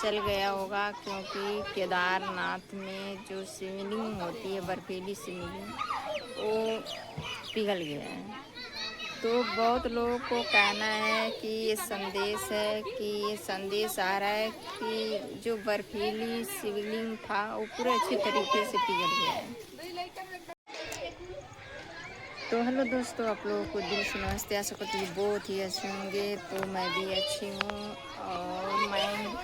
चल गया होगा, क्योंकि केदारनाथ में जो शिवलिंग होती है, बर्फीली शिवलिंग, वो पिघल गया है। तो बहुत लोगों को कहना है कि ये संदेश है, कि ये संदेश आ रहा है कि जो बर्फीली शिवलिंग था वो पूरे अच्छे तरीके से पिघल गया है। तो हेलो दोस्तों, आप लोगों को दिल से नमस्ते। आशा करती हूँ बहुत ही अच्छे होंगे। तो मैं भी अच्छी हूँ, और मैं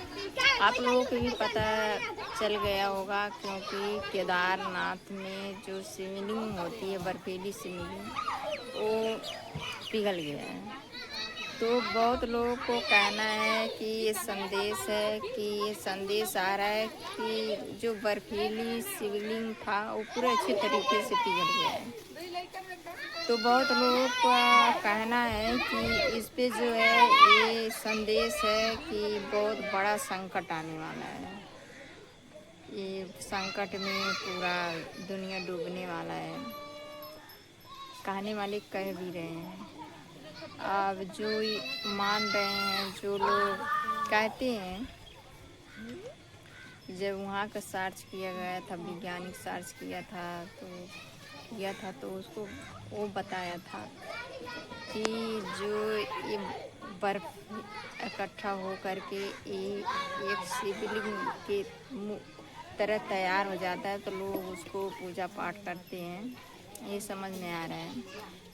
आप लोगों को भी पता चल गया होगा, क्योंकि केदारनाथ में जो शिवलिंग होती है, बर्फीली शिवलिंग, वो पिघल गया है। तो बहुत लोगों को कहना है कि ये संदेश है, कि ये संदेश आ रहा है कि जो बर्फीली शिवलिंग था वो पूरे अच्छे तरीके से पिघल गया है। तो बहुत लोगों का कहना है कि इस पे जो है ये संदेश है कि बहुत बड़ा संकट आने वाला है। ये संकट में पूरा दुनिया डूबने वाला है, कहने वाले कह भी रहे हैं। अब जो मान रहे हैं, जो लोग कहते हैं, जब वहाँ का सर्च किया गया था, वैज्ञानिक सर्च किया था तो उसको वो बताया था कि जो ये बर्फ इकट्ठा हो करके एक शिवलिंग के तरह तैयार हो जाता है, तो लोग उसको पूजा पाठ करते हैं। ये समझ में आ रहा है।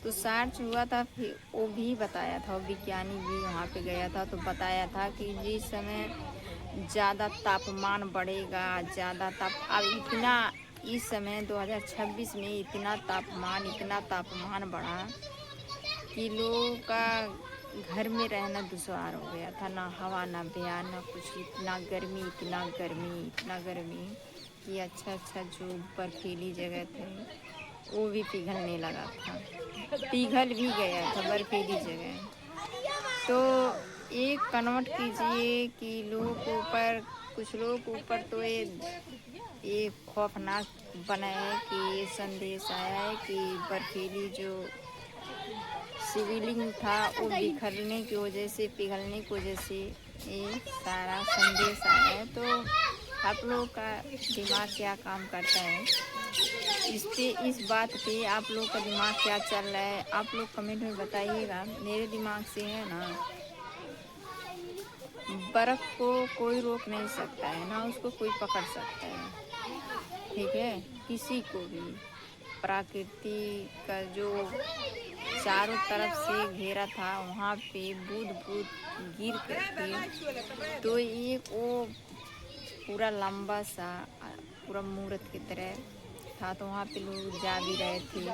तो सर्च हुआ था, फिर वो भी बताया था, विज्ञानी भी वहाँ पे गया था तो बताया था कि जिस समय ज़्यादा तापमान बढ़ेगा, ज़्यादा अब इतना इस समय 2026 में इतना तापमान बढ़ा कि लोगों का घर में रहना दुश्वार हो गया था। ना हवा, ना बयान, ना कुछ। इतना गर्मी कि अच्छा जो बर्फीली जगह थे वो भी पिघलने लगा था, पिघल भी गया था बर्फीली जगह। तो एक कन्वर्ट कीजिए कि लोगों के ऊपर, कुछ लोगों के ऊपर तो ये खौफनाक बना है कि ये संदेश आया है कि बर्फीली जो शिवलिंग था वो बिखरने की वजह से, पिघलने की वजह से ये सारा संदेश आया है। तो आप लोगों का दिमाग क्या काम करता है इस बात पे? आप लोग का दिमाग क्या चल रहा है? आप लोग कमेंट में बताइएगा। मेरे दिमाग से है ना, बर्फ को कोई रोक नहीं सकता है, ना उसको कोई पकड़ सकता है, ठीक है? किसी को भी प्रकृति का जो चारों तरफ से घेरा था, वहाँ पे बूंद बूंद गिर करके तो एक वो पूरा लंबा सा पूरा मूर्त की तरह था। तो वहाँ पे लोग जा भी रहे थे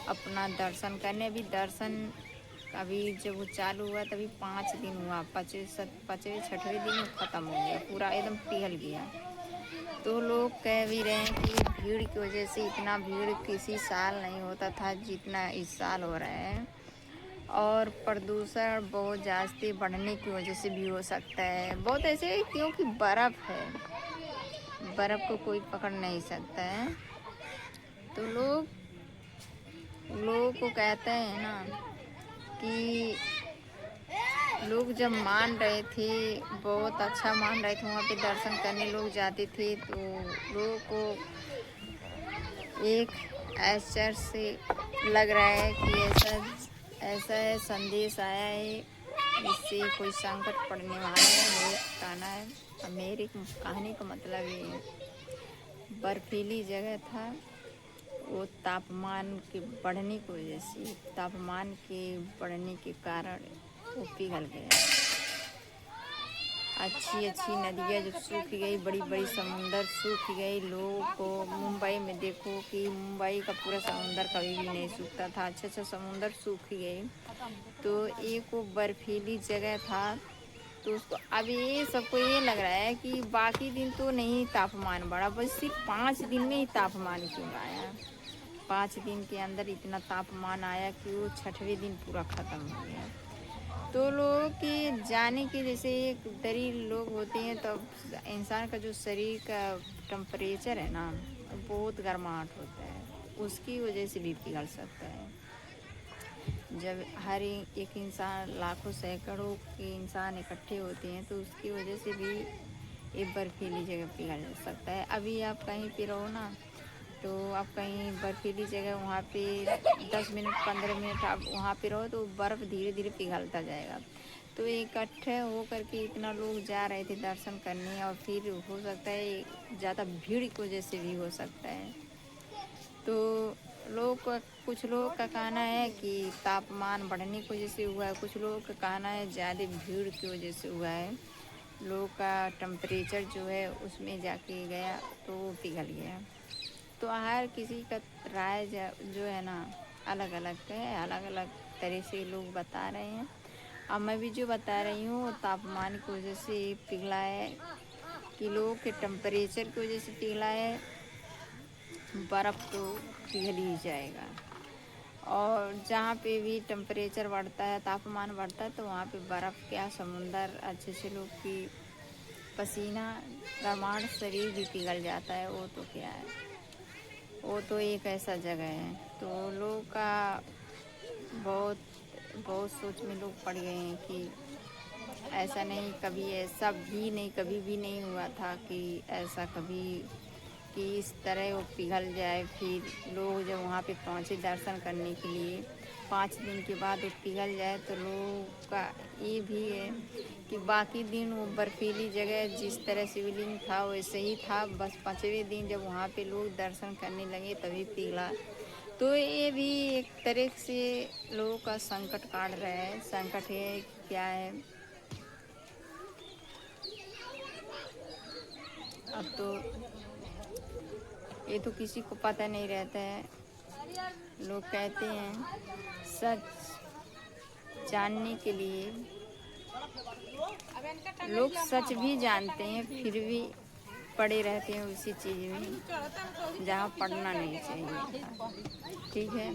अपना दर्शन करने। अभी दर्शन अभी जब वो चालू हुआ तभी 5 दिन हुआ, 6वें दिन ख़त्म हो गया, पूरा एकदम पिघल गया। तो लोग कह भी रहे हैं कि भीड़ की वजह से, इतना भीड़ किसी साल नहीं होता था जितना इस साल हो रहा है, और प्रदूषण बहुत जास्ती बढ़ने की वजह से भी हो सकता है। बहुत ऐसे, क्योंकि बर्फ़ है, बर्फ़ को कोई पकड़ नहीं सकता है। तो लोगों को कहते हैं ना कि लोग जब मान रहे थे, बहुत अच्छा मान रहे थे, वहाँ पे दर्शन करने लोग जाते थे, तो लोगों को एक आश्चर्य से लग रहा है कि ऐसा है संदेश आया है, इससे कोई संकट पड़ने वाला है। वो कहना है, मेरे कहने का मतलब ये है, बर्फीली जगह था, वो तापमान के बढ़ने की वजह से, तापमान के बढ़ने के कारण वो पिघल गया। अच्छी नदियाँ जब सूख गई, बड़ी समुंदर सूख गई, लोगों को मुंबई में देखो कि मुंबई का पूरा समुंदर कभी भी नहीं सूखता था, अच्छा समुंदर सूख गई। तो एक वो बर्फीली जगह था, तो उसको अब ये सबको ये लग रहा है कि बाकी दिन तो नहीं तापमान बढ़ा, बस सिर्फ 5 दिन में ही तापमान क्यों आया। 5 दिन के अंदर इतना तापमान आया कि वो 6वें दिन पूरा ख़त्म हो गया। तो लोगों की जाने की, जैसे एक दरी लोग होते हैं, तो इंसान का जो शरीर का टेम्परेचर है ना, बहुत गर्माहट होता है, उसकी वजह से भी पिघल सकता है। जब हर एक इंसान, लाखों सैकड़ों के इंसान इकट्ठे होते हैं, तो उसकी वजह से भी ये बर्फीली जगह पिघल सकता है। अभी आप कहीं पे रहो ना, तो आप कहीं बर्फीली जगह वहाँ पे 10 मिनट 15 मिनट आप वहाँ पे रहो तो बर्फ़ धीरे धीरे पिघलता जाएगा। तो इकट्ठे हो करके इतना लोग जा रहे थे दर्शन करने, और फिर हो सकता है ज़्यादा भीड़ की वजह से भी हो सकता है। तो कुछ लोग का कहना है कि तापमान बढ़ने की वजह से हुआ है, कुछ लोगों का कहना है ज़्यादा भीड़ की वजह से हुआ है। लोगों का टेम्परेचर जो है उसमें जाके गया तो वो पिघल गया। तो हर किसी का राय जो है ना अलग अलग है, अलग अलग तरह से लोग बता रहे हैं। अब मैं भी जो बता रही हूँ तापमान की वजह से पिघला है, कि लोगों के टेम्परेचर की वजह से पिघला है। बर्फ़ तो पिघल ही जाएगा, और जहाँ पे भी टेम्परेचर बढ़ता है, तापमान बढ़ता है, तो वहाँ पे बर्फ़ क्या, समुंदर, अच्छे से लोग की पसीना गर्माहट शरीर भी पिघल जाता है। वो तो क्या है, वो तो एक ऐसा जगह है। तो लोग का बहुत बहुत सोच में लोग पड़ गए हैं कि ऐसा नहीं, कभी ऐसा भी नहीं, कभी भी नहीं हुआ था कि ऐसा कभी कि इस तरह वो पिघल जाए। फिर लोग जब वहाँ पे पहुँचे दर्शन करने के लिए 5 दिन के बाद वो पिघल जाए, तो लोगों का ये भी है कि बाकी दिन वो बर्फीली जगह जिस तरह शिवलिंग था वैसे ही था, बस 5वें दिन जब वहाँ पे लोग दर्शन करने लगे तभी पिघला। तो ये भी एक तरह से लोगों का संकट काट रहा है। संकट है क्या है, अब तो ये तो किसी को पता नहीं रहता है। लोग कहते हैं सच जानने के लिए, लोग सच भी जानते हैं फिर भी पड़े रहते हैं उसी चीज़ में जहाँ पढ़ना नहीं चाहिए। ठीक है,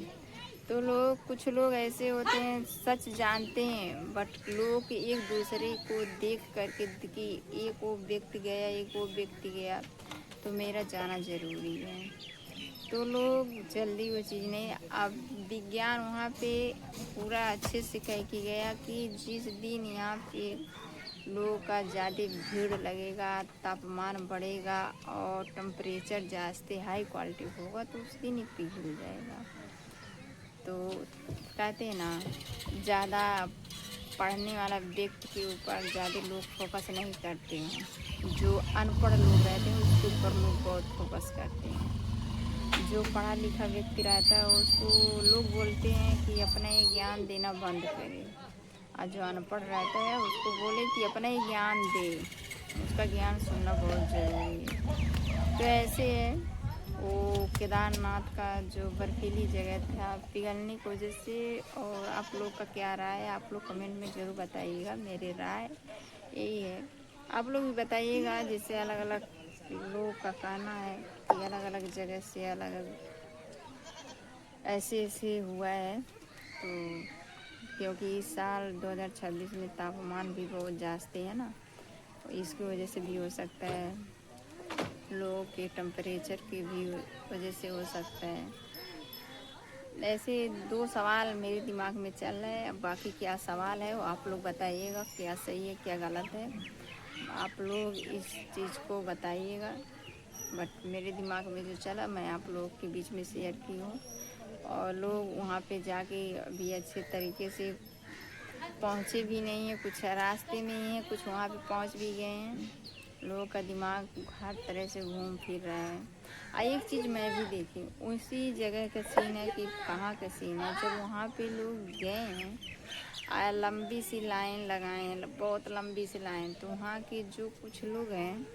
तो कुछ लोग ऐसे होते हैं सच जानते हैं, बट लोग एक दूसरे को देख करके कि एक वो व्यक्ति गया, एक वो व्यक्ति गया, तो मेरा जाना ज़रूरी है, तो लोग जल्दी वो चीज़ नहीं। अब विज्ञान वहाँ पे पूरा अच्छे से कह के गया कि जिस दिन यहाँ पे लोगों का ज़्यादा भीड़ लगेगा, तापमान बढ़ेगा और टेम्परेचर जास्ते हाई क्वालिटी होगा, तो उस दिन ही पिघल जाएगा। तो कहते हैं ना, ज़्यादा पढ़ने वाला व्यक्ति के ऊपर ज़्यादा लोग फोकस नहीं करते हैं। जो अनपढ़ लोग रहते हैं उसके ऊपर लोग बहुत फोकस करते हैं। जो पढ़ा लिखा व्यक्ति रहता है उसको लोग बोलते हैं कि अपना ही ज्ञान देना बंद करे, और जो अनपढ़ रहता है उसको बोले कि अपना ही ज्ञान दे, उसका ज्ञान सुनना बहुत ज़रूरी है। तो ऐसे है वो केदारनाथ का जो बर्फीली जगह था पिघलने की वजह से। और आप लोग का क्या राय है, आप लोग कमेंट में ज़रूर बताइएगा। मेरे राय यही है, आप लोग भी बताइएगा। जैसे अलग अलग लोगों का कहना है कि अलग अलग जगह से अलग ऐसे ऐसे हुआ है। तो क्योंकि इस साल 2026 में तापमान भी बहुत जास्ती है ना, तो इसकी वजह से भी हो सकता है, लोगों के टेम्परेचर की भी वजह से हो सकता है। ऐसे 2 सवाल मेरे दिमाग में चल रहे हैं। अब बाकी क्या सवाल है वो आप लोग बताइएगा, क्या सही है क्या गलत है, आप लोग इस चीज़ को बताइएगा। बट मेरे दिमाग में जो चला मैं आप लोगों के बीच में शेयर की हूँ। और लोग वहाँ पे जाके अभी अच्छे तरीके से पहुँचे भी नहीं है, कुछ रास्ते में ही है, कुछ वहाँ पे पहुँच भी गए हैं। लोगों का दिमाग हर तरह से घूम फिर रहा है। एक चीज़ मैं भी देखी, उसी जगह का सीन है कि कहाँ का सीन है, जब वहाँ पे लोग गए हैं लंबी सी लाइन लगाए हैं, बहुत लंबी सी लाइन, तो वहाँ के जो कुछ लोग हैं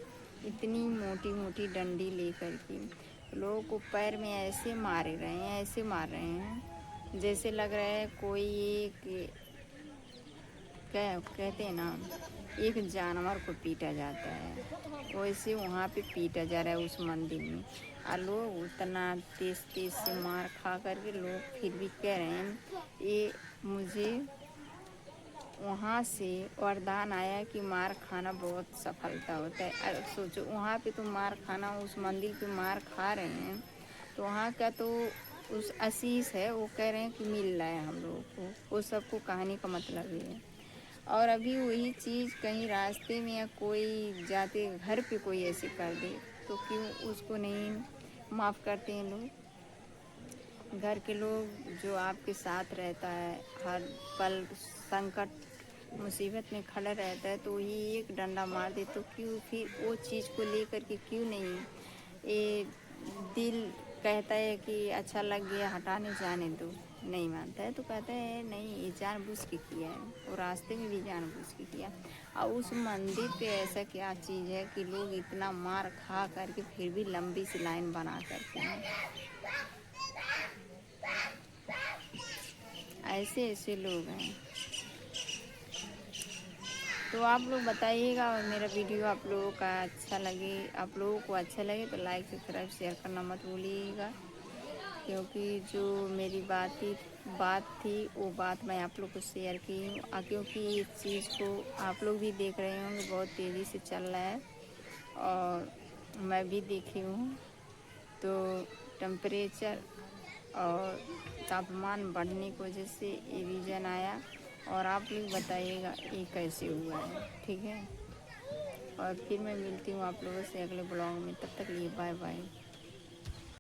इतनी मोटी मोटी डंडी लेकर के लोगों को पैर में ऐसे मार रहे हैं, ऐसे मार रहे हैं जैसे लग रहा है कोई एक क्या कहते हैं ना, एक जानवर को पीटा जाता है वैसे वहाँ पे पीटा जा रहा है उस मंदिर में। और लोग उतना तेज़ तेज़ से मार खा करके लोग फिर भी कह रहे हैं ये मुझे वहाँ से वरदान आया कि मार खाना बहुत सफलता होता है। सोचो वहाँ पे तो मार खाना, उस मंदिर पे मार खा रहे हैं, तो वहाँ का तो उस आशीष है, वो कह रहे हैं कि मिल रहा है हम लोगों को। वो सबको कहानी का मतलब ये है। और अभी वही चीज़ कहीं रास्ते में या कोई जाते घर पे कोई ऐसे कर दे तो क्यों उसको नहीं माफ़ करते हैं लोग। घर के लोग जो आपके साथ रहता है, हर पल संकट मुसीबत में खड़ा रहता है, तो ही एक डंडा मार दे तो क्यों फिर वो चीज़ को लेकर के क्यों नहीं ये दिल कहता है कि अच्छा लग गया हटाने जाने दो, नहीं मानता है तो कहता है नहीं ये जानबूझ के किया है, और रास्ते में भी जानबूझ के किया। और उस मंदिर पे ऐसा क्या चीज़ है कि लोग इतना मार खा करके फिर भी लंबी सी लाइन बना करके हैं। ऐसे ऐसे लोग हैं। तो आप लोग बताइएगा, और मेरा वीडियो आप लोगों का अच्छा लगे, आप लोगों को अच्छा लगे तो लाइक सब्सक्राइब शेयर करना मत भूलिएगा, क्योंकि जो मेरी बात थी वो बात मैं आप लोग को शेयर की हूँ। क्योंकि इस चीज़ को आप लोग भी देख रहे होंगे बहुत तेज़ी से चल रहा है और मैं भी देखी हूँ। तो टेम्परेचर और तापमान बढ़ने की वजह से ये रीजन आया, और आप लोग बताइएगा ये कैसे हुआ है, ठीक है। और फिर मैं मिलती हूँ आप लोगों से अगले ब्लॉग में, तब तक लिए बाय बाय।